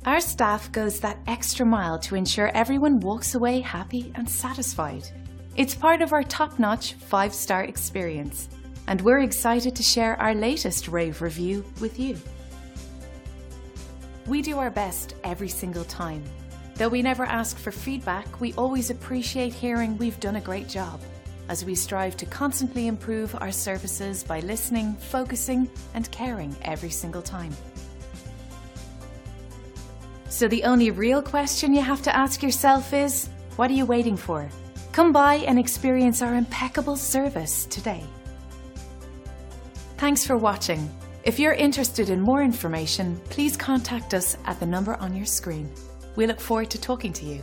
Our staff goes that extra mile to ensure everyone walks away happy and satisfied. It's part of our top-notch 5-star experience, and we're excited to share our latest rave review with you. We do our best every single time. Though we never ask for feedback, we always appreciate hearing we've done a great job, as we strive to constantly improve our services by listening, focusing, and caring every single time. So the only real question you have to ask yourself is, what are you waiting for? Come by and experience our impeccable service today. Thanks for watching. If you're interested in more information, please contact us at the number on your screen. We look forward to talking to you.